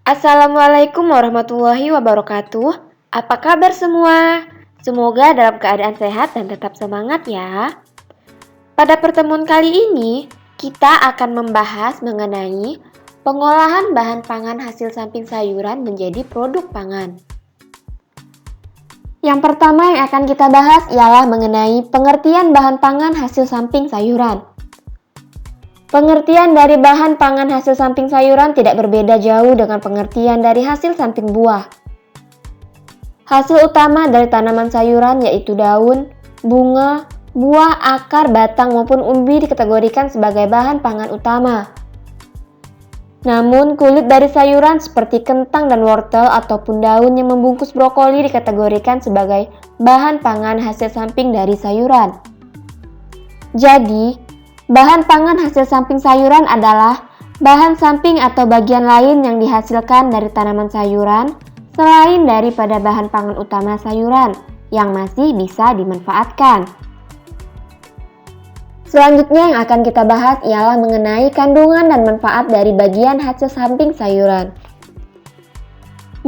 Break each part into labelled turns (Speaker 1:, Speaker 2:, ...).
Speaker 1: Assalamualaikum warahmatullahi wabarakatuh. Apa kabar semua? Semoga dalam keadaan sehat dan tetap semangat ya. Pada pertemuan kali ini, kita akan membahas mengenai pengolahan bahan pangan hasil samping sayuran menjadi produk pangan. Yang pertama yang akan kita bahas ialah mengenai pengertian bahan pangan hasil samping sayuran. Pengertian dari bahan pangan hasil samping sayuran tidak berbeda jauh dengan pengertian dari hasil samping buah. Hasil utama dari tanaman sayuran yaitu daun, bunga, buah, akar, batang maupun umbi dikategorikan sebagai bahan pangan utama. Namun kulit dari sayuran seperti kentang dan wortel ataupun daun yang membungkus brokoli dikategorikan sebagai bahan pangan hasil samping dari sayuran. Jadi, bahan pangan hasil samping sayuran adalah bahan samping atau bagian lain yang dihasilkan dari tanaman sayuran selain daripada bahan pangan utama sayuran yang masih bisa dimanfaatkan. Selanjutnya yang akan kita bahas ialah mengenai kandungan dan manfaat dari bagian hasil samping sayuran.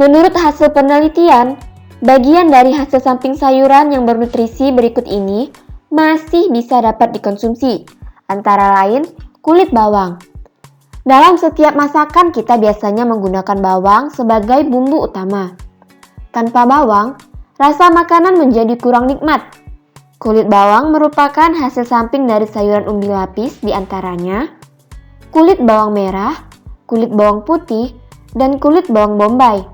Speaker 1: Menurut hasil penelitian, bagian dari hasil samping sayuran yang bernutrisi berikut ini masih bisa dapat dikonsumsi, antara lain kulit bawang. Dalam setiap masakan kita biasanya menggunakan bawang sebagai bumbu utama. Tanpa bawang, rasa makanan menjadi kurang nikmat. Kulit bawang merupakan hasil samping dari sayuran umbi lapis diantaranya kulit bawang merah, kulit bawang putih, dan kulit bawang bombay.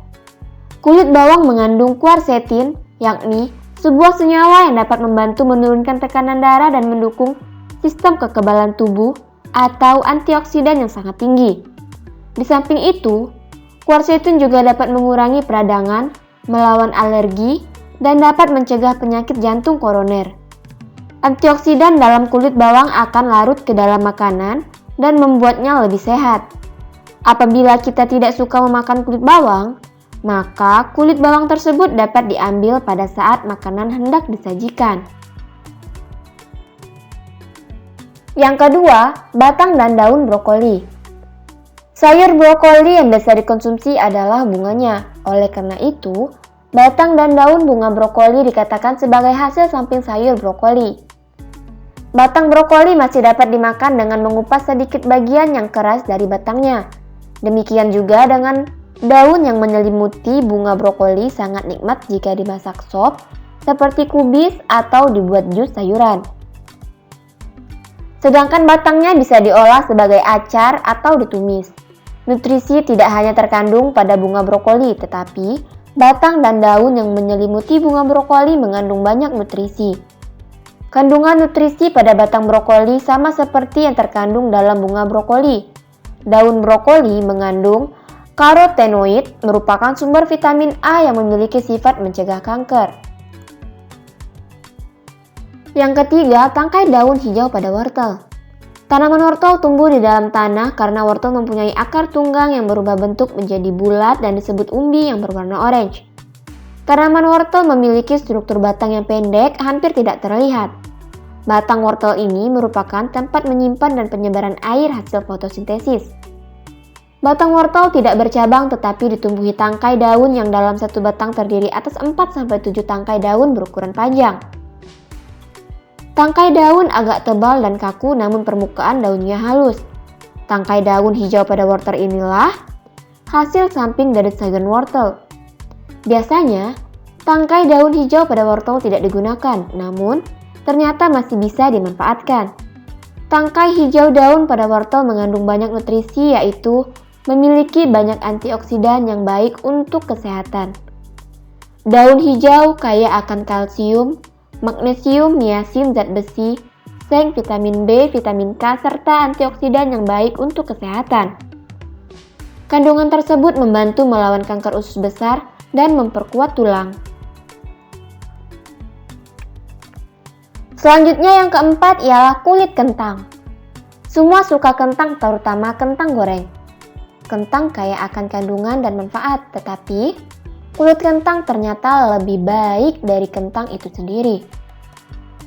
Speaker 1: Kulit bawang mengandung quercetin, yakni sebuah senyawa yang dapat membantu menurunkan tekanan darah dan mendukung sistem kekebalan tubuh atau antioksidan yang sangat tinggi. Di samping itu, quercetin juga dapat mengurangi peradangan, melawan alergi, dan dapat mencegah penyakit jantung koroner. Antioksidan dalam kulit bawang akan larut ke dalam makanan dan membuatnya lebih sehat. Apabila kita tidak suka memakan kulit bawang, maka kulit bawang tersebut dapat diambil pada saat makanan hendak disajikan. Yang kedua, batang dan daun brokoli. Sayur brokoli yang biasa dikonsumsi adalah bunganya. Oleh karena itu, batang dan daun bunga brokoli dikatakan sebagai hasil samping sayur brokoli. Batang brokoli masih dapat dimakan dengan mengupas sedikit bagian yang keras dari batangnya. Demikian juga dengan daun yang menyelimuti bunga brokoli sangat nikmat jika dimasak sop, seperti kubis atau dibuat jus sayuran. Sedangkan batangnya bisa diolah sebagai acar atau ditumis. Nutrisi tidak hanya terkandung pada bunga brokoli, tetapi batang dan daun yang menyelimuti bunga brokoli mengandung banyak nutrisi. Kandungan nutrisi pada batang brokoli sama seperti yang terkandung dalam bunga brokoli. Daun brokoli mengandung karotenoid, merupakan sumber vitamin A yang memiliki sifat mencegah kanker. Yang ketiga, tangkai daun hijau pada wortel. Tanaman wortel tumbuh di dalam tanah karena wortel mempunyai akar tunggang yang berubah bentuk menjadi bulat dan disebut umbi yang berwarna orange. Tanaman wortel memiliki struktur batang yang pendek, hampir tidak terlihat. Batang wortel ini merupakan tempat menyimpan dan penyebaran air hasil fotosintesis. Batang wortel tidak bercabang tetapi ditumbuhi tangkai daun yang dalam satu batang terdiri atas 4-7 tangkai daun berukuran panjang. Tangkai daun agak tebal dan kaku namun permukaan daunnya halus. Tangkai daun hijau pada wortel inilah hasil samping dari sayuran wortel. Biasanya, tangkai daun hijau pada wortel tidak digunakan, namun ternyata masih bisa dimanfaatkan. Tangkai hijau daun pada wortel mengandung banyak nutrisi yaitu memiliki banyak antioksidan yang baik untuk kesehatan. Daun hijau kaya akan kalsium, magnesium, niacin, zat besi, zinc, vitamin B, vitamin K, serta antioksidan yang baik untuk kesehatan. Kandungan tersebut membantu melawan kanker usus besar dan memperkuat tulang. Selanjutnya yang keempat ialah kulit kentang. Semua suka kentang, terutama kentang goreng. Kentang kaya akan kandungan dan manfaat, tetapi kulit kentang ternyata lebih baik dari kentang itu sendiri.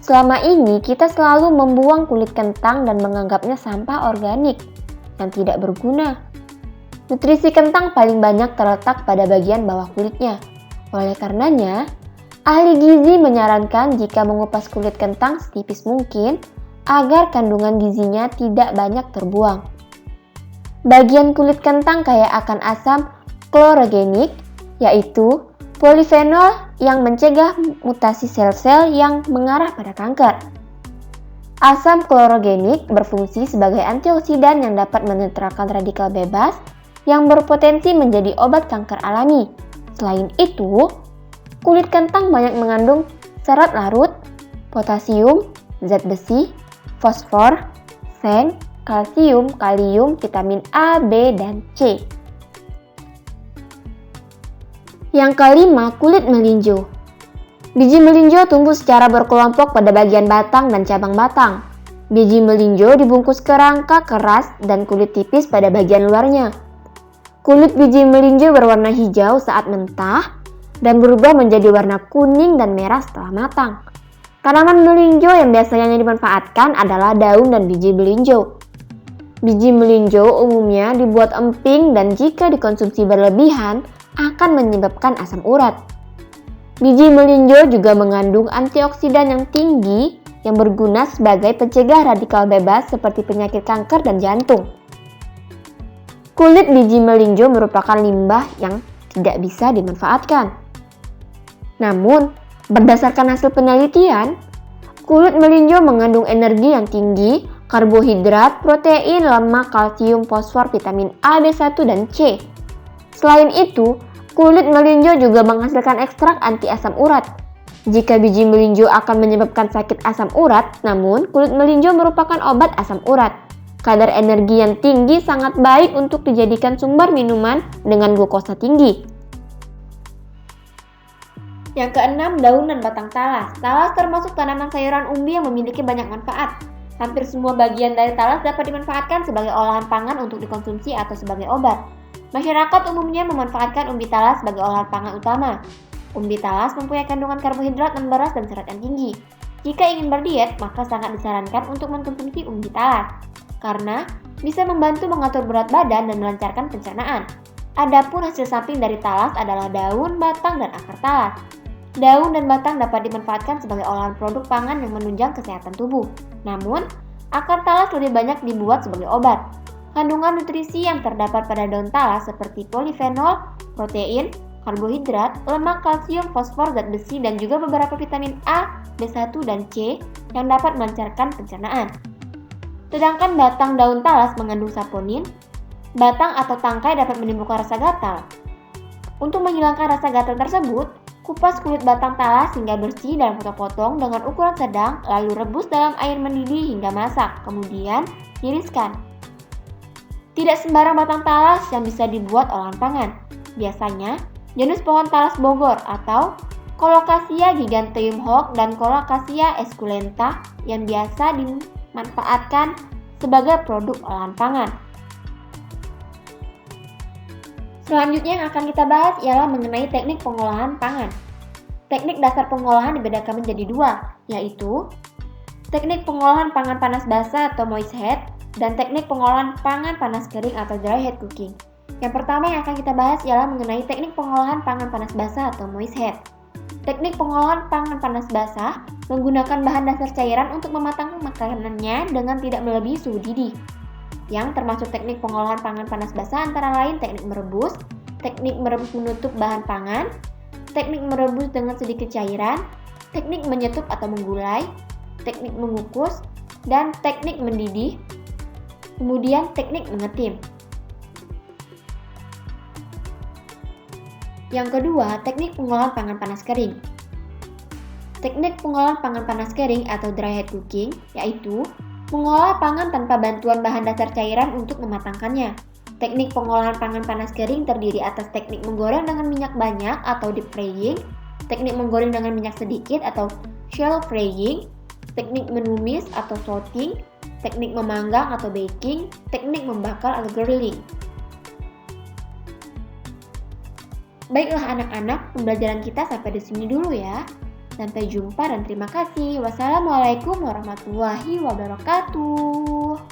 Speaker 1: Selama ini kita selalu membuang kulit kentang dan menganggapnya sampah organik yang tidak berguna. Nutrisi kentang paling banyak terletak pada bagian bawah kulitnya. Oleh karenanya, ahli gizi menyarankan jika mengupas kulit kentang setipis mungkin agar kandungan gizinya tidak banyak terbuang. Bagian kulit kentang kaya akan asam klorogenik, yaitu polifenol yang mencegah mutasi sel-sel yang mengarah pada kanker. Asam klorogenik berfungsi sebagai antioksidan yang dapat menetralkan radikal bebas yang berpotensi menjadi obat kanker alami. Selain itu, kulit kentang banyak mengandung serat larut, potasium, zat besi, fosfor, seng, kalsium, kalium, vitamin A, B, dan C. Yang kelima, kulit melinjo. Biji melinjo tumbuh secara berkelompok pada bagian batang dan cabang batang. Biji melinjo dibungkus kerangka keras dan kulit tipis pada bagian luarnya. Kulit biji melinjo berwarna hijau saat mentah dan berubah menjadi warna kuning dan merah setelah matang. Tanaman melinjo yang biasanya dimanfaatkan adalah daun dan biji melinjo. Biji melinjo umumnya dibuat emping dan jika dikonsumsi berlebihan akan menyebabkan asam urat. Biji melinjo juga mengandung antioksidan yang tinggi yang berguna sebagai pencegah radikal bebas seperti penyakit kanker dan jantung. Kulit biji melinjo merupakan limbah yang tidak bisa dimanfaatkan. Namun, berdasarkan hasil penelitian, kulit melinjo mengandung energi yang tinggi, karbohidrat, protein, lemak, kalsium, fosfor, vitamin A, B1, dan C. Selain itu, kulit melinjo juga menghasilkan ekstrak anti asam urat. Jika biji melinjo akan menyebabkan sakit asam urat, namun kulit melinjo merupakan obat asam urat. Kadar energi yang tinggi sangat baik untuk dijadikan sumber minuman dengan glukosa tinggi. Yang keenam, daun dan batang talas. Talas termasuk tanaman sayuran umbi yang memiliki banyak manfaat. Hampir semua bagian dari talas dapat dimanfaatkan sebagai olahan pangan untuk dikonsumsi atau sebagai obat. Masyarakat umumnya memanfaatkan umbi talas sebagai olahan pangan utama. Umbi talas mempunyai kandungan karbohidrat non beras dan serat yang tinggi. Jika ingin berdiet, maka sangat disarankan untuk mengkonsumsi umbi talas, karena bisa membantu mengatur berat badan dan melancarkan pencernaan. Adapun hasil samping dari talas adalah daun, batang, dan akar talas. Daun dan batang dapat dimanfaatkan sebagai olahan produk pangan yang menunjang kesehatan tubuh. Namun, akar talas lebih banyak dibuat sebagai obat. Kandungan nutrisi yang terdapat pada daun talas seperti polifenol, protein, karbohidrat, lemak, kalsium, fosfor, zat besi, dan juga beberapa vitamin A, B1, dan C yang dapat melancarkan pencernaan. Sedangkan batang daun talas mengandung saponin. Batang atau tangkai dapat menimbulkan rasa gatal. Untuk menghilangkan rasa gatal tersebut, kupas kulit batang talas hingga bersih dalam potong-potong dengan ukuran sedang, lalu rebus dalam air mendidih hingga masak, kemudian tiriskan. Tidak sembarang batang talas yang bisa dibuat olahan pangan. Biasanya, jenis pohon talas Bogor atau Colocasia giganteum Hock dan Colocasia esculenta yang biasa dimanfaatkan sebagai produk olahan pangan. Selanjutnya yang akan kita bahas ialah mengenai teknik pengolahan pangan. Teknik dasar pengolahan dibedakan menjadi dua, yaitu teknik pengolahan pangan panas basah atau moist head dan teknik pengolahan pangan panas kering atau dry head cooking. Yang pertama yang akan kita bahas ialah mengenai teknik pengolahan pangan panas basah atau moist head. Teknik pengolahan pangan panas basah menggunakan bahan dasar cairan untuk mematangkan makanannya dengan tidak melebihi suhu didih. Yang termasuk teknik pengolahan pangan panas basah antara lain teknik merebus menutup bahan pangan, teknik merebus dengan sedikit cairan, teknik menyetup atau menggulai, teknik mengukus, dan teknik mendidih, kemudian teknik mengetim. Yang kedua, teknik pengolahan pangan panas kering. Teknik pengolahan pangan panas kering atau dry head cooking yaitu mengolah pangan tanpa bantuan bahan dasar cairan untuk mematangkannya. Teknik pengolahan pangan panas kering terdiri atas teknik menggoreng dengan minyak banyak atau deep frying, teknik menggoreng dengan minyak sedikit atau shallow frying, teknik menumis atau sauteing, teknik memanggang atau baking, teknik membakar atau grilling. Baiklah anak-anak, pembelajaran kita sampai di sini dulu ya. Sampai jumpa dan terima kasih. Wassalamualaikum warahmatullahi wabarakatuh.